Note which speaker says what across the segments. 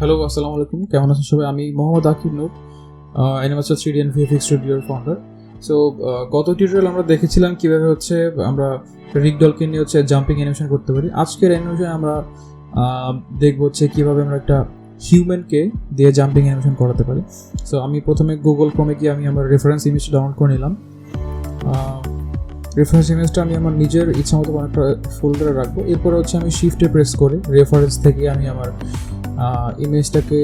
Speaker 1: Hello, আসসালামু আলাইকুম। কেমন আছেন সবাই? আমি মোহাম্মদ আকিব নূর, অ্যানিমেশন 3D and VFX স্টুডিওর ফাউন্ডার। সো গত টিউটোরিয়াল আমরা দেখেছিলাম কীভাবে হচ্ছে আমরা রিগডলকে নিয়ে হচ্ছে জাম্পিং অ্যানিমেশন করতে পারি। আজকের অ্যানিমেশন আমরা দেখব হচ্ছে কীভাবে আমরা একটা হিউম্যানকে দিয়ে জাম্পিং অ্যানিমেশন করাতে পারি। সো আমি প্রথমে গুগল ক্রোমে গিয়ে আমি আমার রেফারেন্স ইমেজটা ডাউনলোড করে নিলাম। রেফারেন্স ইমেজটা আমি আমার নিজের ইচ্ছা মতো একটা ফোল্ডারে রাখবো। এরপরে হচ্ছে আমি শিফটে প্রেস করে রেফারেন্স থেকে আমি আমার ইমেজটাকে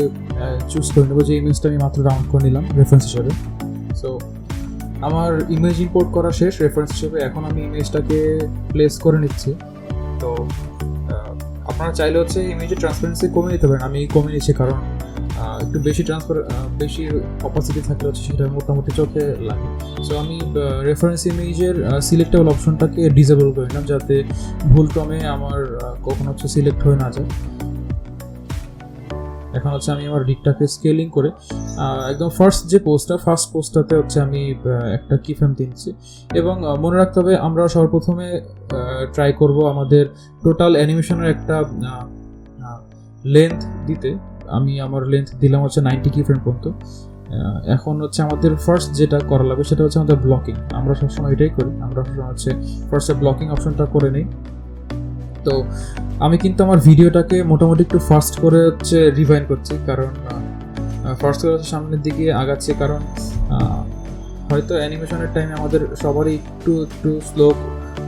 Speaker 1: চুজ করে নেবো, যে ইমেজটা আমি মাত্র ডাউনলোড করে নিলাম রেফারেন্স হিসেবে। সো আমার ইমেজ ইম্পোর্ট করা শেষ রেফারেন্স হিসেবে। এখন আমি ইমেজটাকে প্লেস করে নিচ্ছি। তো আপনারা চাইলে হচ্ছে ইমেজের ট্রান্সপারেন্সি কমে নিতে পারেন। আমি কমে নিচ্ছি কারণ একটু বেশি অপাসিটি থাকলে হচ্ছে সেটা মোটামুটি চোখে লাগে। সো আমি রেফারেন্স ইমেজের সিলেক্টেবল অপশনটাকে ডিসেবল করে নিলাম, যাতে ভুলক্রমে আমার কখনো হচ্ছে সিলেক্ট হয়ে না যায়। এখন হচ্ছে আমি আমার রিগটাকে স্কেলিং করে একদম ফার্স্ট পোস্টটাতে হচ্ছে আমি একটা কি ফ্রেম দিচ্ছি। এবং মনে রাখতে হবে আমরা সর্বপ্রথমে ট্রাই করব আমাদের টোটাল অ্যানিমেশনের একটা লেন্থ দিতে। আমি আমার লেন্থ দিলাম হচ্ছে 90 কি ফ্রেম পর্যন্ত। এখন হচ্ছে আমাদের ফার্স্ট যেটা করা লাগবে সেটা হচ্ছে আমাদের ব্লকিং। আমরা সবসময় এটাই করি, আমরা সবসময় হচ্ছে ফার্স্টে ব্লকিং অপশনটা করে নিই। তো আমি কিন্তু আমার ভিডিওটাকে মোটামুটি একটু ফাস্ট করে হচ্ছে রিভাইন্ড করছি, কারণ ফার্স্ট করে হচ্ছে সামনের দিকে আগাচ্ছে। কারণ হয়তো অ্যানিমেশনের টাইমে আমাদের সবারই একটু স্লো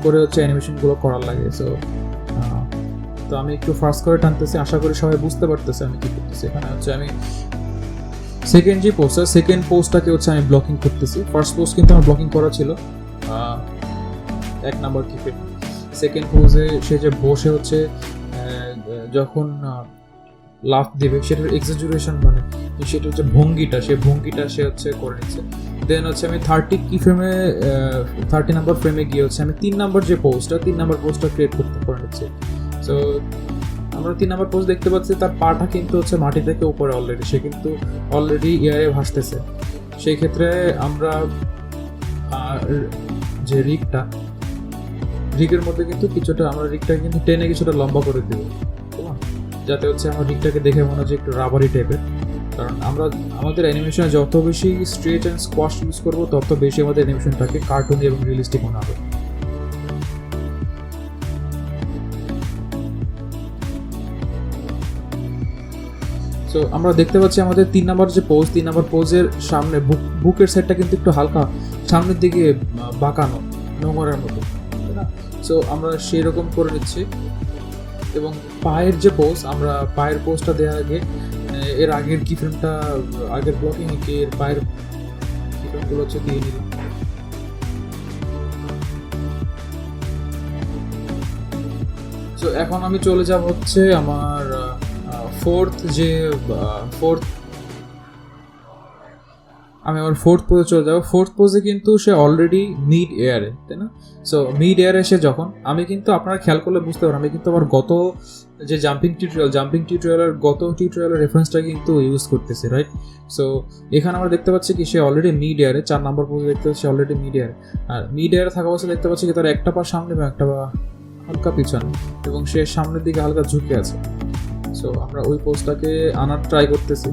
Speaker 1: করে হচ্ছে অ্যানিমেশনগুলো করার লাগে। তো আমি একটু ফাস্ট করে টানতেছি, আশা করি সবাই বুঝতে পারতেছে আমি কী করতেছি। এখানে হচ্ছে আমি সেকেন্ড পোস্টটাকে হচ্ছে আমি ব্লকিং করতেছি। ফার্স্ট পোস্ট কিন্তু আমার ব্লকিং করা ছিল 1 নাম্বার কিপে। সেকেন্ড পোজে সে যে বসে হচ্ছে যখন লাফ দেবে সেটার এক্সাজুরেশন, মানে সেটা হচ্ছে ভঙ্গিটা সে হচ্ছে করে নিচ্ছে। দেন হচ্ছে আমি 30 নাম্বার ফ্রেমে গিয়ে হচ্ছে আমি 3 নাম্বার পোস্টটা ক্রিয়েট করে নিচ্ছি। সো আমরা 3 নাম্বার পোস্ট দেখতে পাচ্ছি, তার পাটা কিন্তু হচ্ছে মাটি থেকে উপরে অলরেডি, সে কিন্তু অলরেডি এয়ারে ভাসতেছে। সেই ক্ষেত্রে আমরা যে রিগের মধ্যে কিন্তু আমরা রিগটাকে কিন্তু টেনে কিছুটা লম্বা করে দেব, যাতে হচ্ছে আমার রিগটাকে দেখে মনে হচ্ছে একটু রাবারি টাইপের। কারণ আমরা আমাদের অ্যানিমেশনে যত বেশি স্ট্রেট অ্যান্ড স্কোয়াশ ইউজ করবো তত বেশি আমাদের অ্যানিমেশনটাকে কার্টুনি এবং রিয়েলিস্টিক মনে হবে। তো আমরা দেখতে পাচ্ছি আমাদের 3 নাম্বার পোজের সামনে বুকের সাইডটা কিন্তু একটু হালকা সামনের দিকে বাঁকানো, নোংরের মতো। সো আমরা সেই রকম করে নিচ্ছি। এবং পায়ের যে পোজ, আমরা পায়ের পোজটা দেওয়ার আগে এর আগের কি ফ্রেমটা আগের ব্লকিং এর পায়ের কি ফ্রেমগুলো হচ্ছে দিয়ে নিলাম। সো এখন আমি চলে যাব হচ্ছে আমার ফোর্থ পোজে চলে যাবো। ফোর্থ পোজে কিন্তু সে অলরেডি মিড এয়ারে, তাই না? সো মিড এয়ারে সে যখন, আমি কিন্তু আপনারা খেয়াল করলে বুঝতে পারেন আমি কিন্তু আমার গত যে জাম্পিং টিউটোরিয়ালের রেফারেন্সটা কিন্তু ইউজ করতেছি, রাইট? সো এখানে আমরা দেখতে পাচ্ছি কি সে অলরেডি মিড এয়ারে, 4 নাম্বার পোজে দেখতে পাচ্ছি অলরেডি মিড এয়ারে। আর মিড এয়ারে থাকা অবস্থায় দেখতে পাচ্ছি কি তার একটা পা সামনে এবং একটা পা হালকা পিছনে, এবং সে সামনের দিকে হালকা ঝুঁকে আছে। সো আমরা ওই পোজটাকে আনার ট্রাই করতেছি।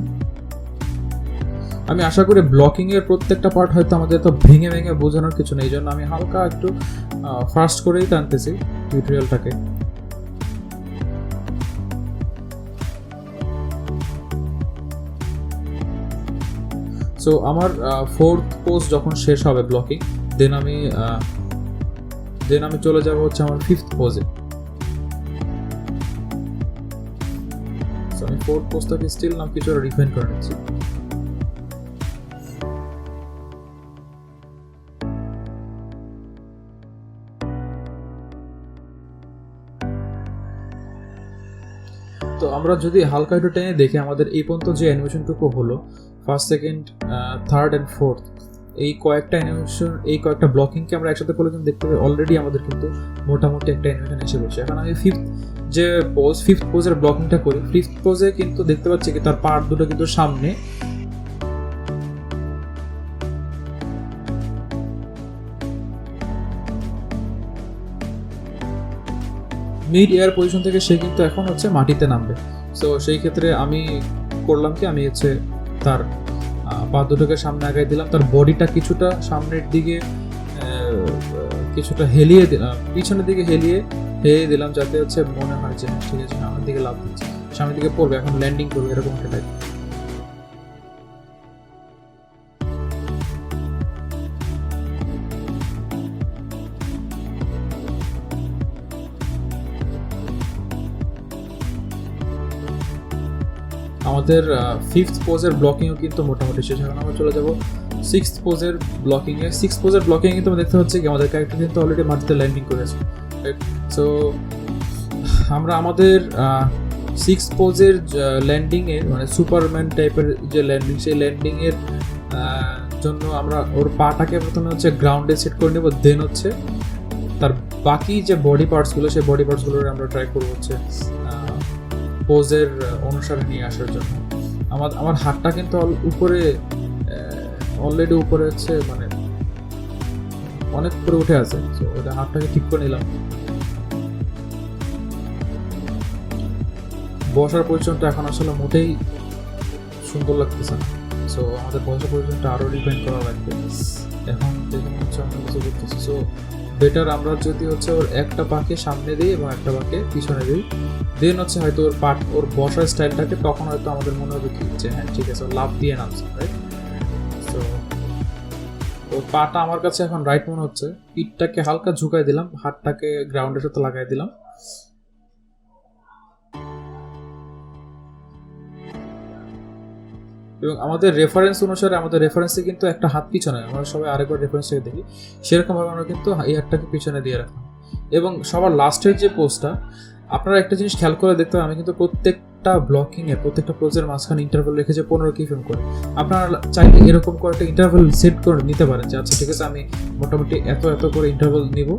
Speaker 1: আমি আশা করি ব্লকিং এর প্রত্যেকটা পার্ট হয়তো আমাদের তো ভেঙে বোঝানোর কিছু নেই, এই জন্য আমি হালকা একটু ফাস্ট করেই টানতেছি টিউটোরিয়ালটাকে। সো আমার ফোর্থ পোস্ট যখন শেষ হবে ব্লকিং, দেন আমি চলে যাব হচ্ছে আমার ফিফথ পোজে। সো আমি ফোর্থ পোস্টটাকে স্টিল নাম কিছু রিফাইন করে নিচ্ছি। তো আমরা যদি হালকা একটু টেনে দেখি আমাদের এই পর্যন্ত যে অ্যানিমেশনটুকু হলো, first, second, third and fourth, এই কয়েকটা ব্লকিংকে আমরা একসাথে করলে কিন্তু দেখতে পাই অলরেডি আমাদের কিন্তু মোটামুটি একটা অ্যানিমেশন এসে বসে। এখন আমি ফিফথ পোজের ব্লকিংটা করি। ফিফথ পোজে কিন্তু দেখতে পাচ্ছি কি তার পার্ট দুটো কিন্তু সামনে, মিড এয়ার পজিশন থেকে সে কিন্তু এখন হচ্ছে মাটিতে নামবে। সো সেই ক্ষেত্রে আমি করলাম কি আমি হচ্ছে তার পা দুটোকে সামনে আগাই দিলাম, তার বডিটা কিছুটা সামনের দিকে কিছুটা হেলিয়ে দিলাম, পিছনের দিকে হেলিয়ে দিলাম, যাতে হচ্ছে মনে হয় যে ঠিক আছে সামনের দিকে লাভ দিচ্ছে, সামনের দিকে পড়বে, এখন ল্যান্ডিং করবে, এরকম একটা টাইপ। আমাদের ফিফথ পোজের ব্লকিংও কিন্তু মোটামুটি শেষ। এখন আমরা চলে যাব সিক্সথ পোজের ব্লকিংয়ে। সিক্সথ পোজের ব্লকিংয়ে কিন্তু দেখতে হচ্ছে কি আমাদের ক্যারেক্টার কিন্তু অলরেডি মাটিতে ল্যান্ডিং করেছে, রাইট? সো আমরা আমাদের সিক্স পোজের ল্যান্ডিংয়ের মানে সুপারম্যান টাইপের যে ল্যান্ডিং, সেই ল্যান্ডিংয়ের জন্য আমরা ওর পাটাকে প্রথমে হচ্ছে গ্রাউন্ডে সেট করে নেব, দেন হচ্ছে তার বাকি যে বডি পার্টসগুলো, সেই বডি পার্টসগুলোর আমরা ট্রাই করবো হচ্ছে পোজের অনুসারে নিয়ে আসার জন্য। আমার হাতটা কিন্তু উপরে অলরেডি উপরে হচ্ছে মানে অনেক উপরে উঠে আছে, তো ওটা হাতটাকে ঠিক করে নিলাম। বসার পজিশনটা এখন আসলে মোটেই সুন্দর লাগতেছে না, সো আমাদের বসার পজিশনটা আরও ডিপেন্ড করা লাগবে। এখন দেখুন হচ্ছে আমরা কিছু করতেছি, সো বেটার আমরা যদি হচ্ছে ওর একটা পাকে সামনে দিই এবং একটা পাকে পিছনে দিই, দেন হচ্ছে হয়তো ওর বসার স্টাইলটাকে তখন হয়তো আমাদের মনে হবে কি যে হ্যাঁ ঠিক আছে লাভ দিয়ে নামছে, রাইট? সো ওর পাটা আমার কাছে এখন রাইট মনে হচ্ছে, পিঠটাকে হালকা ঝুঁকাই দিলাম, হাতটাকে গ্রাউন্ডের সাথে লাগাই দিলাম। এবং আমাদের রেফারেন্স অনুসারে আমাদের রেফারেন্সে কিন্তু একটা হাত পিছনে, আমরা সবাই আরেকবার রেফারেন্স থেকে দেখি, সেরকমভাবে আমরা কিন্তু এই হাতটাকে পিছনে দিয়ে রাখলাম। এবং সবার লাস্টের যে পোস্টটা, আপনারা একটা জিনিস খেয়াল করে দেখতে হবে, আমি কিন্তু প্রত্যেকটা ব্লকিংয়ে প্রত্যেকটা পোজের মাঝখানে ইন্টারভেল রেখেছে 15 কি ফ্রেম করে। আপনারা চাইলে এরকম করে একটা ইন্টারভেল সেট করে নিতে পারেন যে আচ্ছা ঠিক আছে আমি মোটামুটি এত করে ইন্টারভেল নিব,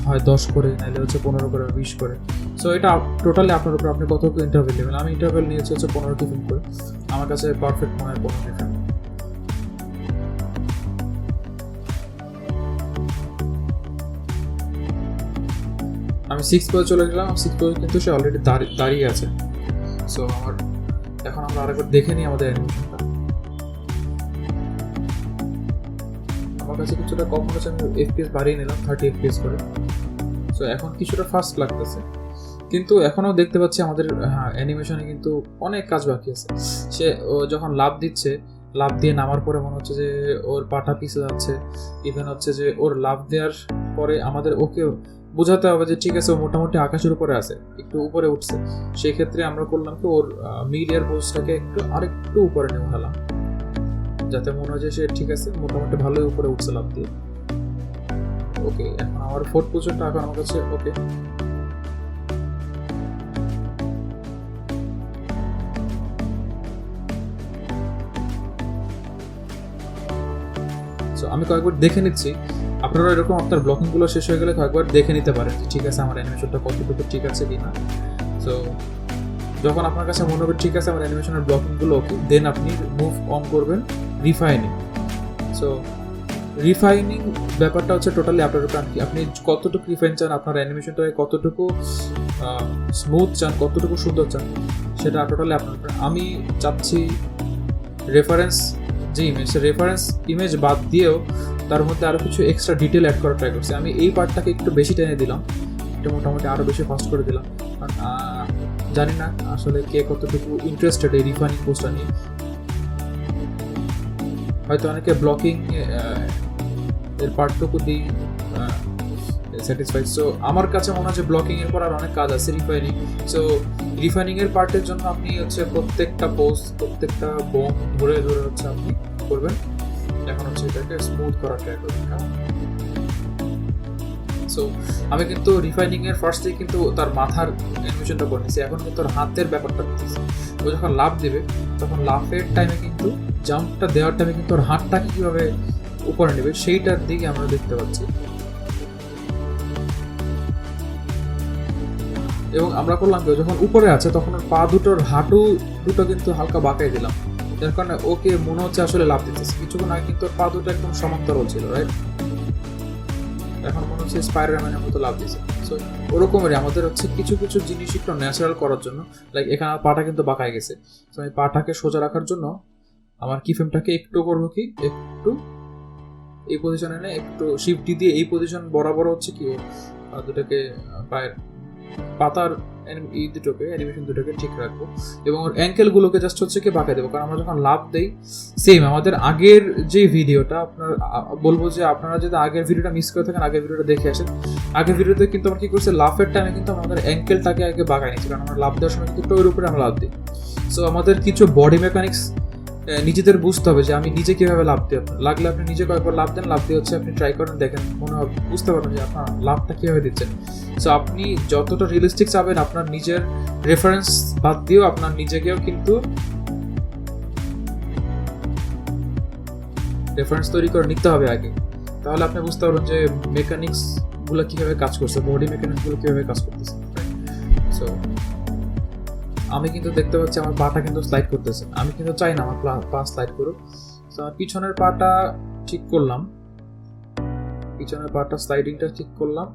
Speaker 1: হয় 10 করে, নাহলে হচ্ছে 15 করে, 20 করে। সো এটা টোটালি আপনার উপর, আপনি কত ইন্টারভেল নেবেন। আমি ইন্টারভেল নিয়েছি হচ্ছে 15 কি ফ্রেম করে, আমার কাছে পারফেক্ট মনে হয় 15 কি ফ্রেম। আমি 6 পর্যন্ত চলে গেলাম, 6 পর্যন্ত কিন্তু সে অলরেডি দাঁড়িয়ে আছে। সো এখন আমরা আরেকবার দেখে নিই আমাদের অ্যানিমেশনটা। আমার কাছে কিছুটা কম মনে হচ্ছে, আমি FPS বাড়িয়ে নিলাম 30 FPS করে। সো এখন কিছুটা ফাস্ট লাগতেছে, কিন্তু এখনও দেখতে পাচ্ছি আমাদের অ্যানিমেশনে কিন্তু অনেক কাজ বাকি আছে। সে যখন লাফ দিচ্ছে, লাফ দিয়ে নামার পরে মনে হচ্ছে যে ওর পাটা পিছলে যাচ্ছে, ইভেন হচ্ছে যে ওর লাফ দেওয়ার পরে আমাদের ওকে বোঝাতে হবে যে ঠিক আছে ও মোটামুটি আকাশের উপরে আছে, একটু উপরে উঠছে। সেই ক্ষেত্রে আমরা করলাম কি ওর মিড এয়ার পোজটাকে আরেকটু উপরে নিয়ে উঠালাম, যাতে মনে হয় যে সে ঠিক আছে মোটামুটি ভালোই উপরে উঠছে লাফ দিয়ে। ওকে, এখন আমার ফোর্থ পজিশনটা এখন আমার কাছে ওকে। সো আমি কয়েকবার দেখে নিচ্ছি, আপনারা এরকম আপনার ব্লকিংগুলো শেষ হয়ে গেলে কয়েকবার দেখে নিতে পারেন ঠিক আছে আমার অ্যানিমেশনটা কতটুকু ঠিক আছে কি না। সো যখন আপনার কাছে মনে হবে ঠিক আছে আমার অ্যানিমেশনের ব্লকিংগুলো ওকে, দেন আপনি মুভ অন করবেন রিফাইনিং। সো রিফাইনিং ব্যাপারটা হচ্ছে টোটালি আপনার উপর, আপনি কতটুকু রিফাইন চান, আপনার অ্যানিমেশনটাকে কতটুকু স্মুথ চান, কতটুকু সুন্দর চান, সেটা টোটালি আপনার উপর। আমি চাচ্ছি রেফারেন্স যে ইমেজ, রেফারেন্স ইমেজ বাদ দিয়েও তার মধ্যে আরও কিছু এক্সট্রা ডিটেল অ্যাড করার ট্রাই করছি। আমি এই পার্টটাকে একটু বেশি টেনে দিলাম, এটা মোটামুটি আরও বেশি ফাস্ট করে দিলাম, কারণ জানি না আসলে কে কতটুকু ইন্টারেস্টেড এই রিফাইনিং পোস্টটা নিয়ে। হয়তো অনেকে ব্লকিং এর পার্টটুকু দিই স্যাটিসফাইড। সো আমার কাছে মনে হচ্ছে ব্লকিং এর পর আর অনেক কাজ আছে রিফাইনিং। সো রিফাইনিং এর পার্টের জন্য আপনি হচ্ছে প্রত্যেকটা পোস্ট, প্রত্যেকটা বোম ধরে ধরে হচ্ছে আপনি করবেন। এখন হচ্ছে এটাকে স্মুথ করার ট্রাই করবেন। সো আমি কিন্তু রিফাইনিং এর ফার্স্টেই কিন্তু তার মাথার অ্যানিমেশনটা করে নিয়েছি, এখন কিন্তু ওর হাতের ব্যাপারটা করতেছি। ও যখন লাফ দেবে তখন লাফের টাইমে কিন্তু জাম্পটা দেওয়ার টাইমে কিন্তু ওর হাতটাকে কীভাবে উপরে নেবে সেইটার দিকে আমরা দেখতে পাচ্ছি। এবং আমরা করলাম কি যখন উপরে আছে তখন ওর পা দুটোর হাঁটু দুটো কিন্তু হালকা বাঁকাই দিলাম, যার কারণে ওকে মনে হচ্ছে আসলে লাফ দিতেছে। কিছুক্ষণ আগে কিন্তু ওর পা দুটো একদম সমান্তরাল ছিল, রাইট? এখন মনে হচ্ছে স্পাইডারম্যানের মতো লাভ দিয়েছে। সো ওরকমই আমাদের হচ্ছে কিছু কিছু জিনিস একটু ন্যাচারাল করার জন্য, লাইক এখানে পাটা কিন্তু বাঁকায় গেছে, তো আমি পাটাকে সোজা রাখার জন্য আমার কি ফ্রেমটাকে একটু করবো কি একটু এই পজিশনে এনে একটু শিফট দিয়ে এই পজিশন বরাবর হচ্ছে কি দুটাকে পায়ের পাতার এই দুটোকে অ্যানিমেশন দুটোকে ঠিক রাখবো এবং ওর অ্যাঙ্কেলগুলোকে জাস্ট হচ্ছে কি বাঁকা দেবো। কারণ আমরা যখন লাভ দেই সেম আমাদের আগের যে ভিডিওটা আপনার বলবো যে আপনারা যদি আগের ভিডিওটা মিস করে থাকেন আগের ভিডিওটা দেখে আসেন। আগের ভিডিওতে কিন্তু আমরা কি করছি লাফের টাইমে কিন্তু আমাদের অ্যাঙ্কেলটাকে আগে বাঁকায় নিচ্ছি, কারণ আমরা লাভ দেওয়ার সময় কিন্তু টোয়ের উপরে আমরা লাভ দিই। সো আমাদের কিছু বডি মেকানিক্স নিজেদের বুঝতে হবে যে আমি নিজে কীভাবে লাভ দিই। লাগলে আপনি নিজে কয়েকবার লাভ দেন, লাভ দিয়ে হচ্ছে আপনি ট্রাই করেন, দেখেন মনে হবে বুঝতে পারবেন যে আপনার লাভটা কীভাবে দিচ্ছেন। সো আপনি যতটা রিয়েলিস্টিক চাবেন আপনার নিজের রেফারেন্স বাদ দিয়েও আপনার নিজেকেও কিন্তু রেফারেন্স তৈরি করে নিতে হবে আগে, তাহলে আপনি বুঝতে পারবেন যে মেকানিক্সগুলো কীভাবে কাজ করছে, বডি মেকানিক্সগুলো কীভাবে কাজ করতেছে। সো আমি কিন্তু দেখতে পাচ্ছি আমার পাটা কিন্তু স্লাইড করতেছে, আমি কিন্তু চাই না আমার পা স্লাইড করুক। তো আমার পিছনের পাটা ঠিক করলাম, পিছনের পাটা স্লাইডিংটা ঠিক করলাম,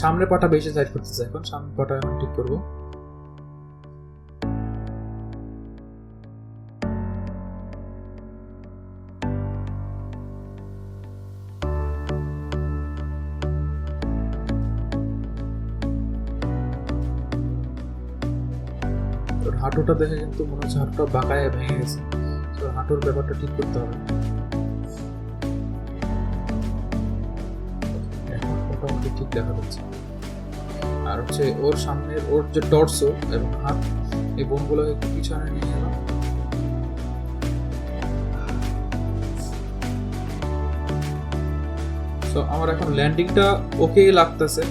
Speaker 1: সামনের পাটা বেশি স্লাইড করতেছে, এখন সামনের পাটা এখন ঠিক করবো। হাঁটুটা দেখে কিন্তু মনে হচ্ছে হাঁটুটা বাঁকায় ভেঙে গেছে, তো হাঁটুর ব্যাপারটা ঠিক করতে হবে। এখন মোটামুটি ঠিক দেখা যাচ্ছে। আর হচ্ছে ওর সামনের ওর যে টর্সো এবং হাত এই বোনগুলো একটু পিছনে নিয়ে এলাম। তো আমার এখন ল্যান্ডিংটা ওকে লাগতেছে।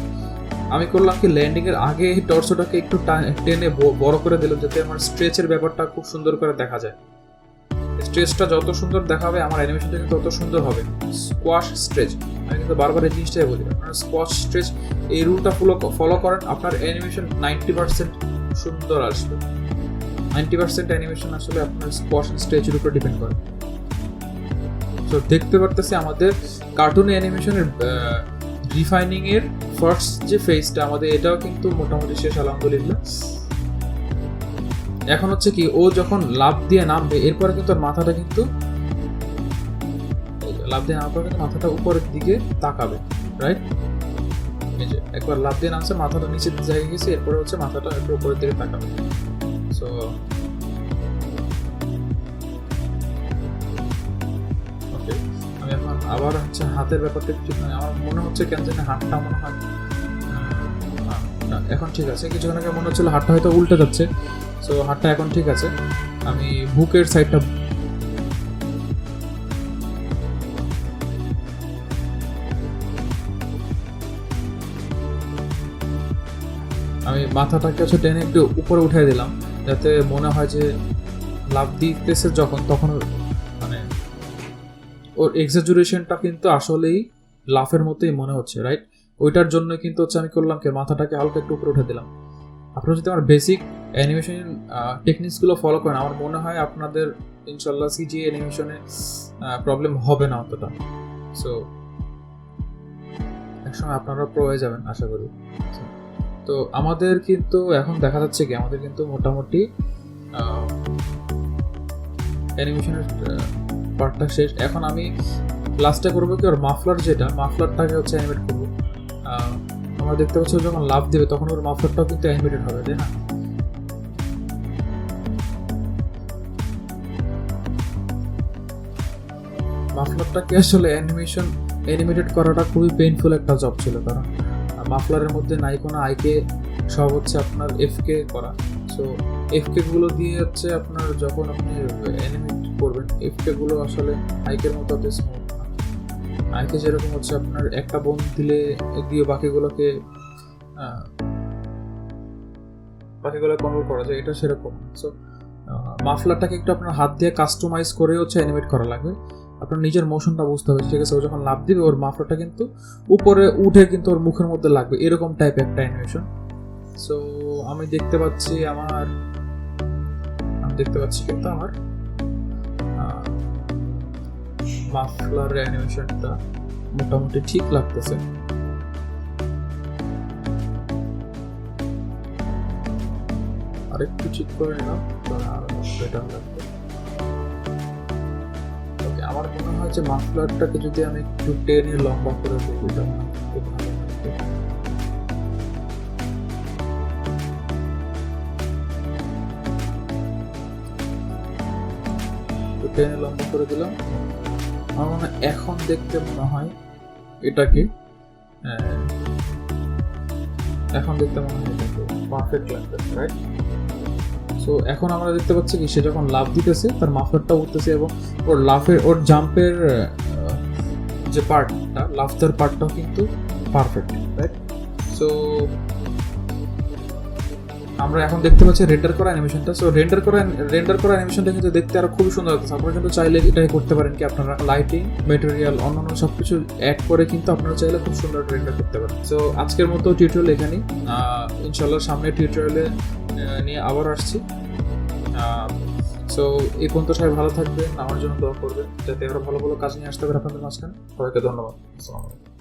Speaker 1: আমি করলাম কি ল্যান্ডিং এর আগে টর্সোটাকে একটু টেনে বড় করে দিলাম যাতে আমার স্ট্রেচের ব্যাপারটা খুব সুন্দর করে দেখা যায়। স্ট্রেচটা যত সুন্দর দেখাবে আমার অ্যানিমেশনটা কিন্তু তত সুন্দর হবে। স্কোয়াশ স্ট্রেচ, আমি কিন্তু বারবার এই জিনিসটাই বলি, আপনারা স্কোয়াশ স্ট্রেচ এই রুলটা ফলো করেন, আপনার অ্যানিমেশন 90% সুন্দর আসবে। 90% অ্যানিমেশন আসলে আপনার স্কোয়াশ স্ট্রেচের উপর ডিপেন্ড করে। তো দেখতে পারতেছি আমাদের কার্টুন অ্যানিমেশনের রিফাইনিং এর ফার্স্ট যে ফেজটা আমাদের এটাও কিন্তু মোটামুটি শেষ আলহামদুলিল্লাহ। এখন হচ্ছে কি ও যখন লাফ দিয়ে নামবে এরপরে কিন্তু ওর মাথাটা কিন্তু লাফ দিয়ে নামার পর কিন্তু মাথাটা উপরের দিকে তাকাবে, রাইট? এই যে একবার লাফ দিয়ে নামছে মাথাটা নিচের জায়গায় গেছে, এরপরে হচ্ছে মাথাটা একটু উপরের দিকে তাকাবে। সো ওকে, আমি এখন আবার হচ্ছে হাতের ব্যাপারটা ঠিক নয়, আমার মনে হচ্ছে কেন জানি হাতটা মনে হয় এখন ঠিক আছে। কিছুক্ষণ আগে মনে হচ্ছিল হাতটা হয়তো উল্টে যাচ্ছে, সো হাতটা এখন ঠিক আছে। আমি বুকের সাইডটা আমি মাথাটাকে হচ্ছে টেনে একটু উপরে উঠিয়ে দিলাম যাতে মনে হয় যে লাফ দিতেছে যখন তখন মানে ওর এক্সাজুরেশনটা কিন্তু আসলেই লাফের মতোই মনে হচ্ছে, রাইট? ওইটার জন্য কিন্তু হচ্ছে আমি করলাম কি মাথাটাকে হালকা একটু উপরে উঠে দিলাম। আপনারা যদি আমার বেসিক অ্যানিমেশন টেকনিক্সগুলো ফলো করেন আমার মনে হয় আপনাদের ইনশাল্লাহ সিজি অ্যানিমেশনে প্রবলেম হবে না অতটা। সো একসময় আপনারা প্রো হয়ে যাবেন আশা করি। তো আমাদের কিন্তু এখন দেখা যাচ্ছে কি আমাদের কিন্তু মোটামুটি অ্যানিমেশনের পার্টটা শেষ। এখন আমি লাস্টে করবো কি ওর মাফলারটাকে হচ্ছে অ্যানিমেট করবো। আমরা দেখতে পাচ্ছি যখন লাভ দেবে তখন ওর মাফলারটাও কিন্তু অ্যানিমেটেড হবে, তাই না? মাফলারটাকে আসলে অ্যানিমেটেড করাটা খুবই পেইনফুল একটা জব ছিল, কারণ মাফলারের মধ্যে নাই কোনো আইকে, সব হচ্ছে আপনার এফকে করা। সো এফকে গুলো দিয়ে হচ্ছে আপনার যখন আপনি অ্যানিমেট করবেন এফকে গুলো আসলে আইকের মতো অত স্মুথ না। আইকে যেরকম হচ্ছে আপনার একটা বোন দিয়ে বাকিগুলোকে কন্ট্রোল করা যায়, এটা সেরকম। সো মাফলারটাকে একটু আপনার হাত দিয়ে কাস্টমাইজ করে হচ্ছে অ্যানিমেট করা লাগবে, আপনার নিজের মোশনটা বুঝতে হবে, ঠিক আছে? ও যখন লাফ দিবে ওর মাফলারটা কিন্তু উপরে উঠে কিন্তু ওর মুখের মধ্যে লাগবে, এরকম টাইপ একটা অ্যানিমেশন। সো আমি দেখতে পাচ্ছি কিন্তু আমার মাফলার অ্যানিমেশনটা মোটামুটি ঠিক লাগতেছে। আরেকটু ঠিক করে নিলাম, বেটার লাগবে। ওকে, আমার মনে হয় যে মাফলারটাকে যদি আমি একটু টেনে লম্বা করে দিই, এটা মনে হয় খুব ভালো লাগবে। টেনে লম্বা করে দিলাম। আমার মনে হয় এখন দেখতে মনে হয় এটাকে এটাকে পারফেক্ট লাগবে, রাইট? সো এখন আমরা দেখতে পাচ্ছি কি সে যখন লাফ দিতেছে তার মাফলারটা উঠতেছে এবং ওর জাম্পের যে পার্টটা, লাফটার পার্টটাও কিন্তু পারফেক্ট, রাইট? সো আমরা এখন দেখতে পাচ্ছি রেন্ডার করা অ্যানিমেশনটা। সো রেন্ডার করা অ্যানিমেশনটা কিন্তু দেখতে আরো খুবই সুন্দর লাগছে। আপনারা কিন্তু চাইলে এটাই করতে পারেন কি, আপনারা লাইটিং, ম্যাটেরিয়াল, অন্যান্য সবকিছু অ্যাড করে কিন্তু আপনারা চাইলে খুব সুন্দর রেন্ডার করতে পারেন। সো আজকের মতো টিউটোরিয়াল এখানেই। ইনশাল্লাহ সামনের টিউটোরিয়ালে নিয়ে আবার আসছি। সো এই পর্যন্ত সবাই ভালো থাকবেন, আমার জন্য দোয়া করবেন যাতে আরো ভালো ভালো কাজ নিয়ে আসতে পারে আপনাদের মাঝখানে। সবাইকে ধন্যবাদ। আসসালামু আলাইকুম।